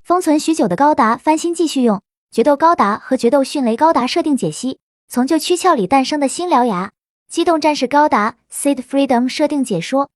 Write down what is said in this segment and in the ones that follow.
封存许久的高达翻新继续用，决斗高达和决斗迅雷高达设定解析，从旧躯壳里诞生的新獠牙，机动战士高达 Seed Freedom 设定解说。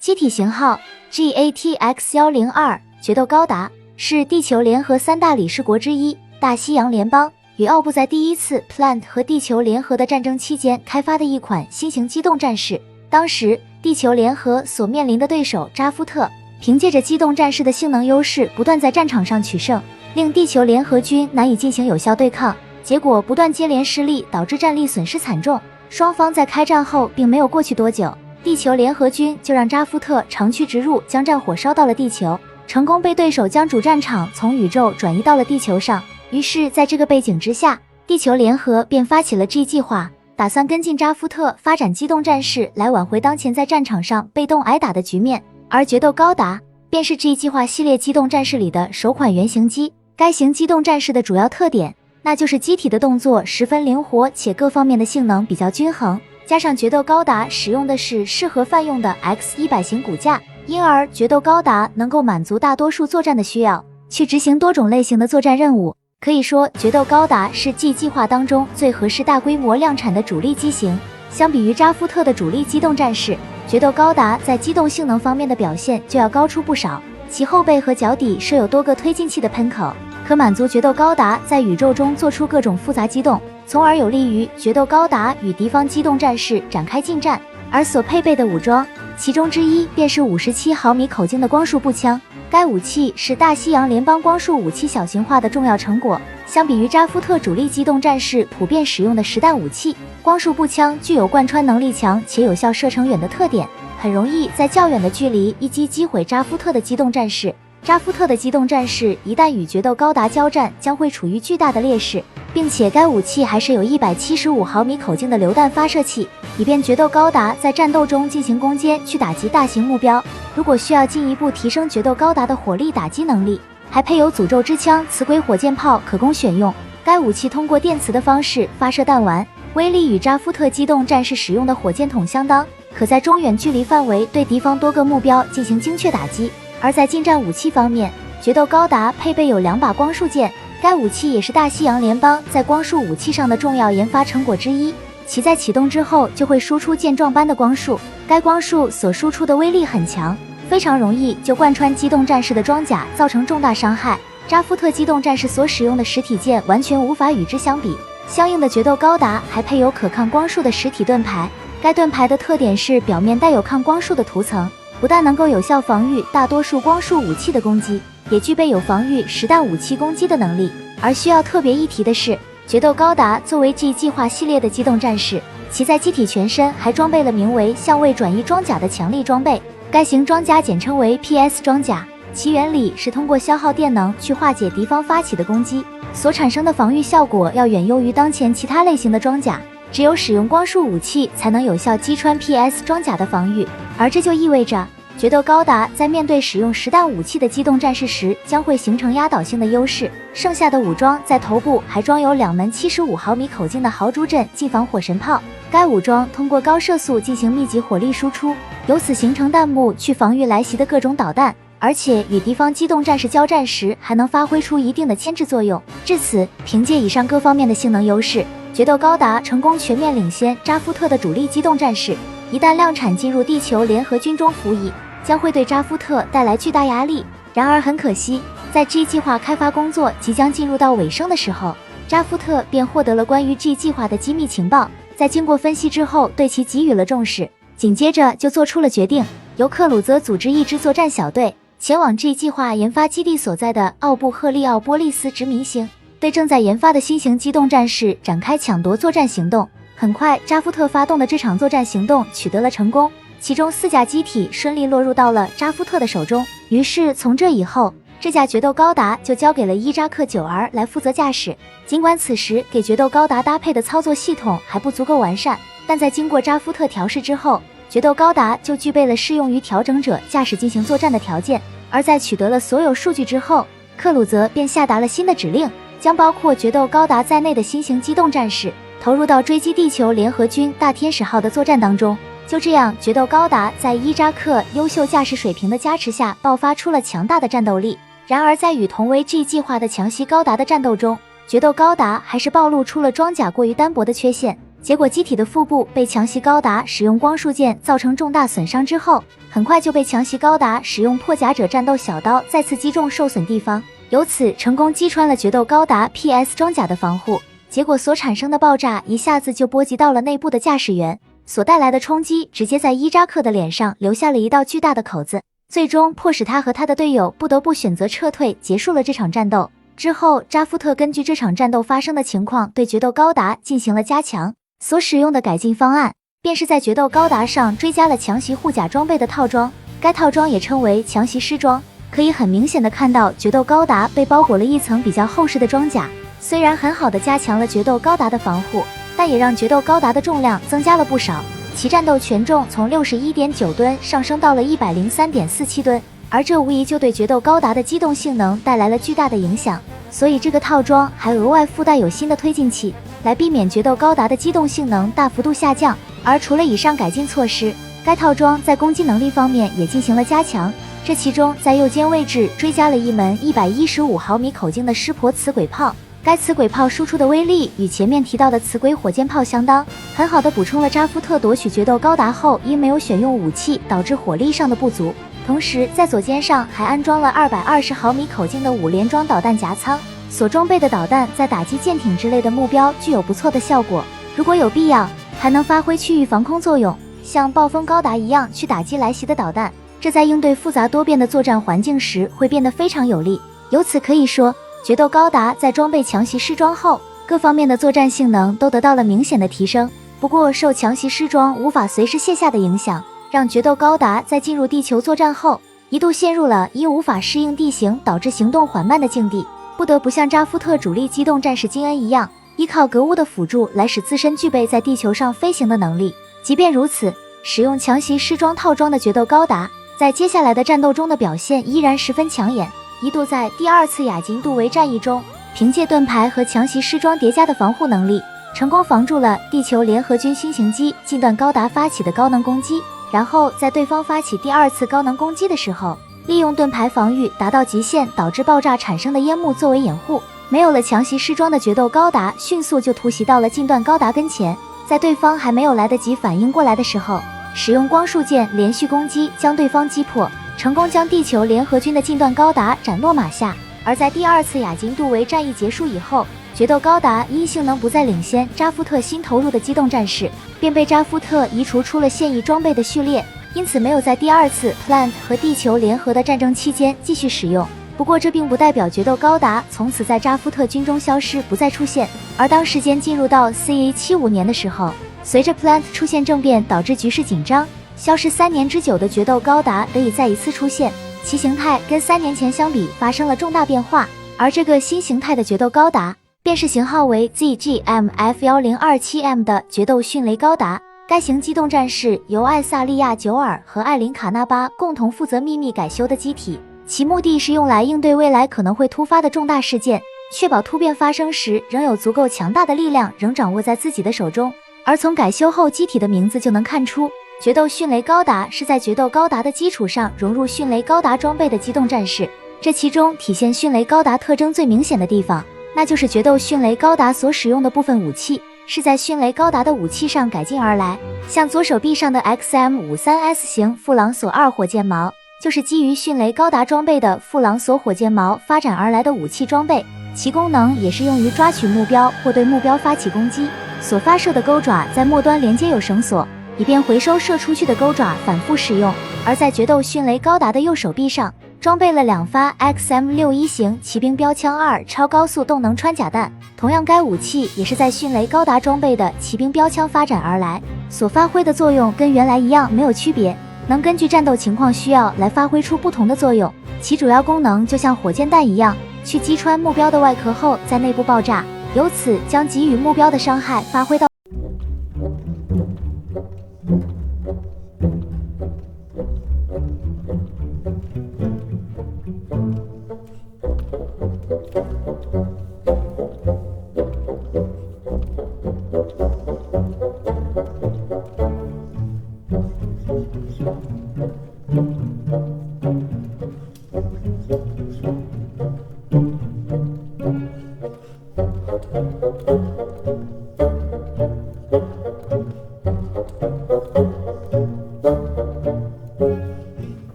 机体型号 GATX-102， 决斗高达是地球联合三大理事国之一，大西洋联邦与奥布在第一次 Plant 和地球联合的战争期间开发的一款新型机动战士。当时地球联合所面临的对手扎夫特，凭借着机动战士的性能优势，不断在战场上取胜，令地球联合军难以进行有效对抗。结果不断接连失利，导致战力损失惨重。双方在开战后并没有过去多久，地球联合军就让扎夫特长驱直入，将战火烧到了地球，成功被对手将主战场从宇宙转移到了地球上。于是在这个背景之下，地球联合便发起了 G 计划，打算跟进扎夫特发展机动战士，来挽回当前在战场上被动挨打的局面。而决斗高达便是 G 计划系列机动战士里的首款原型机。该型机动战士的主要特点，那就是机体的动作十分灵活，且各方面的性能比较均衡，加上决斗高达使用的是适合泛用的 X100 型骨架，因而决斗高达能够满足大多数作战的需要，去执行多种类型的作战任务。可以说决斗高达是 G 计划当中最合适大规模量产的主力机型。相比于扎夫特的主力机动战士，决斗高达在机动性能方面的表现就要高出不少，其后背和脚底设有多个推进器的喷口，可满足决斗高达在宇宙中做出各种复杂机动，从而有利于决斗高达与敌方机动战士展开近战。而所配备的武装，其中之一便是57毫米口径的光束步枪。该武器是大西洋联邦光束武器小型化的重要成果。相比于扎夫特主力机动战士普遍使用的实弹武器，光束步枪具有贯穿能力强且有效射程远的特点，很容易在较远的距离一击击毁扎夫特的机动战士。扎夫特的机动战士一旦与决斗高达交战，将会处于巨大的劣势，并且该武器还是有175毫米口径的榴弹发射器，以便决斗高达在战斗中进行攻坚，去打击大型目标。如果需要进一步提升决斗高达的火力打击能力，还配有诅咒之枪、磁轨火箭炮可供选用。该武器通过电磁的方式发射弹丸，威力与扎夫特机动战士使用的火箭筒相当，可在中远距离范围对敌方多个目标进行精确打击。而在近战武器方面，决斗高达配备有2把光束剑，该武器也是大西洋联邦在光束武器上的重要研发成果之一。其在启动之后就会输出箭状般的光束，该光束所输出的威力很强，非常容易就贯穿机动战士的装甲，造成重大伤害。扎夫特机动战士所使用的实体剑完全无法与之相比，相应的决斗高达还配有可抗光束的实体盾牌。该盾牌的特点是表面带有抗光束的涂层，不但能够有效防御大多数光束武器的攻击，也具备有防御实弹武器攻击的能力。而需要特别一提的是，决斗高达作为 G 计划系列的机动战士，其在机体全身还装备了名为相位转移装甲的强力装备。该型装甲简称为 PS 装甲，其原理是通过消耗电能去化解敌方发起的攻击，所产生的防御效果要远优于当前其他类型的装甲，只有使用光束武器才能有效击穿 PS 装甲的防御。而这就意味着决斗高达在面对使用实弹武器的机动战士时，将会形成压倒性的优势。剩下的武装在头部还装有2门75毫米口径的豪猪阵近防火神炮，该武装通过高射速进行密集火力输出，由此形成弹幕去防御来袭的各种导弹，而且与敌方机动战士交战时还能发挥出一定的牵制作用。至此，凭借以上各方面的性能优势，决斗高达成功全面领先扎夫特的主力机动战士。一旦量产进入地球联合军中服役，将会对扎夫特带来巨大压力。然而很可惜，在 G 计划开发工作即将进入到尾声的时候，扎夫特便获得了关于 G 计划的机密情报，在经过分析之后对其给予了重视，紧接着就做出了决定，由克鲁泽组织一支作战小队前往 G 计划研发基地所在的奥布赫利奥波利斯殖民星，对正在研发的新型机动战士展开抢夺作战行动。很快，扎夫特发动的这场作战行动取得了成功，其中4架机体顺利落入到了扎夫特的手中。于是从这以后，这架决斗高达就交给了伊扎克 9R 来负责驾驶。尽管此时给决斗高达搭配的操作系统还不足够完善，但在经过扎夫特调试之后，决斗高达就具备了适用于调整者驾驶进行作战的条件。而在取得了所有数据之后，克鲁泽便下达了新的指令，将包括决斗高达在内的新型机动战士投入到追击地球联合军大天使号的作战当中。就这样，决斗高达在伊扎克优秀驾驶水平的加持下，爆发出了强大的战斗力。然而在与同为 G 计划的强袭高达的战斗中，决斗高达还是暴露出了装甲过于单薄的缺陷。结果机体的腹部被强袭高达使用光束剑造成重大损伤之后，很快就被强袭高达使用破甲者战斗小刀再次击中受损地方，由此成功击穿了决斗高达 PS 装甲的防护。结果所产生的爆炸一下子就波及到了内部的驾驶员，所带来的冲击直接在伊扎克的脸上留下了一道巨大的口子，最终迫使他和他的队友不得不选择撤退，结束了这场战斗。之后扎夫特根据这场战斗发生的情况对决斗高达进行了加强，所使用的改进方案便是在决斗高达上追加了强袭护甲装备的套装，该套装也称为强袭狮装。可以很明显的看到决斗高达被包裹了一层比较厚实的装甲，虽然很好的加强了决斗高达的防护，但也让决斗高达的重量增加了不少，其战斗权重从 61.9 吨上升到了 103.47 吨，而这无疑就对决斗高达的机动性能带来了巨大的影响。所以这个套装还额外附带有新的推进器，来避免决斗高达的机动性能大幅度下降。而除了以上改进措施，该套装在攻击能力方面也进行了加强，这其中在右肩位置追加了一门115毫米口径的湿婆磁轨炮，该磁轨炮输出的威力与前面提到的磁轨火箭炮相当，很好的补充了扎夫特夺取决斗高达后因没有选用武器导致火力上的不足。同时在左肩上还安装了220毫米口径的5连装导弹夹舱，所装备的导弹在打击舰艇之类的目标具有不错的效果，如果有必要还能发挥区域防空作用，像暴风高达一样去打击来袭的导弹，这在应对复杂多变的作战环境时会变得非常有利。由此可以说，决斗高达在装备强袭狮装后，各方面的作战性能都得到了明显的提升。不过受强袭狮装无法随时卸下的影响，让决斗高达在进入地球作战后一度陷入了因无法适应地形导致行动缓慢的境地，不得不像扎夫特主力机动战士金恩一样，依靠格乌的辅助来使自身具备在地球上飞行的能力。即便如此，使用强袭狮装套装的决斗高达在接下来的战斗中的表现依然十分抢眼，一度在第2次亚金杜维战役中，凭借盾牌和强袭狮装叠加的防护能力，成功防住了地球联合军新型机近段高达发起的高能攻击。然后在对方发起第2次高能攻击的时候，利用盾牌防御达到极限导致爆炸产生的烟幕作为掩护，没有了强袭狮装的决斗高达迅速就突袭到了近段高达跟前，在对方还没有来得及反应过来的时候，使用光束剑连续攻击将对方击破，成功将地球联合军的近段高达斩落马下。而在第2次亚金杜维战役结束以后，决斗高达因性能不再领先扎夫特新投入的机动战士，便被扎夫特移除出了现役装备的序列，因此没有在第2次 Plant 和地球联合的战争期间继续使用。不过这并不代表决斗高达从此在扎夫特军中消失不再出现，而当时间进入到 CA75 年的时候，随着 Plant 出现政变导致局势紧张，消失3年之久的决斗高达得以再一次出现，其形态跟3年前相比发生了重大变化，而这个新形态的决斗高达便是型号为 ZGMF1027M 的决斗迅雷高达。该型机动战士由艾萨利亚·久尔和艾琳·卡纳巴共同负责秘密改修的机体，其目的是用来应对未来可能会突发的重大事件，确保突变发生时仍有足够强大的力量仍掌握在自己的手中。而从改修后机体的名字就能看出，决斗迅雷高达是在决斗高达的基础上融入迅雷高达装备的机动战士。这其中体现迅雷高达特征最明显的地方，那就是决斗迅雷高达所使用的部分武器是在迅雷高达的武器上改进而来，像左手臂上的 XM53S 型富朗索2火箭矛，就是基于迅雷高达装备的富朗索火箭矛发展而来的武器装备，其功能也是用于抓取目标或对目标发起攻击。所发射的钩爪在末端连接有绳索，以便回收射出去的钩爪反复使用。而在决斗迅雷高达的右手臂上装备了2发 XM61 型骑兵标枪2超高速动能穿甲弹，同样该武器也是在迅雷高达装备的骑兵标枪发展而来，所发挥的作用跟原来一样没有区别，能根据战斗情况需要来发挥出不同的作用。其主要功能就像火箭弹一样，去击穿目标的外壳后在内部爆炸，由此将给予目标的伤害发挥到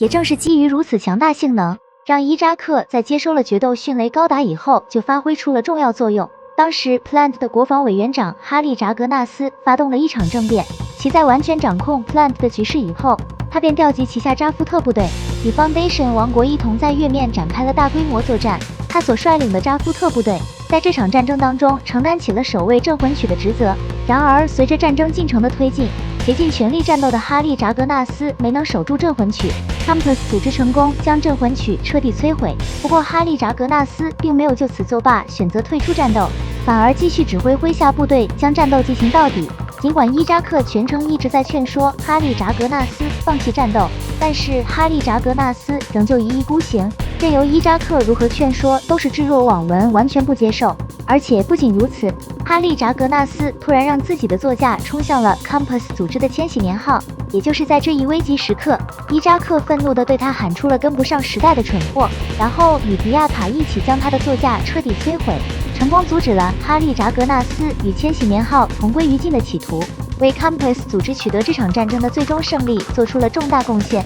也正是基于如此强大性能，让伊扎克在接收了决斗迅雷高达以后就发挥出了重要作用。当时 Plant 的国防委员长哈利扎格纳斯发动了一场政变，其在完全掌控 Plant 的局势以后，他便调集旗下扎夫特部队，与 Foundation 王国一同在月面展开了大规模作战。他所率领的扎夫特部队在这场战争当中承担起了守卫镇魂曲的职责。然而，随着战争进程的推进，竭尽全力战斗的哈利扎格纳斯没能守住镇魂曲 ，Campus 组织成功将镇魂曲彻底摧毁。不过，哈利扎格纳斯并没有就此作罢，选择退出战斗，反而继续指挥麾下部队将战斗进行到底。尽管伊扎克全程一直在劝说哈利扎格纳斯放弃战斗，但是哈利扎格纳斯仍旧一意孤行，任由伊扎克如何劝说都是置若罔闻，完全不接受。而且不仅如此，哈利扎格纳斯突然让自己的座驾冲向了 Campus 组织的千禧年号。也就是在这一危急时刻，伊扎克愤怒地对他喊出了跟不上时代的蠢货，然后与迪亚卡一起将他的座驾彻底摧毁，成功阻止了哈利扎格纳斯与千禧年号同归于尽的企图，为 Campus 组织取得这场战争的最终胜利做出了重大贡献。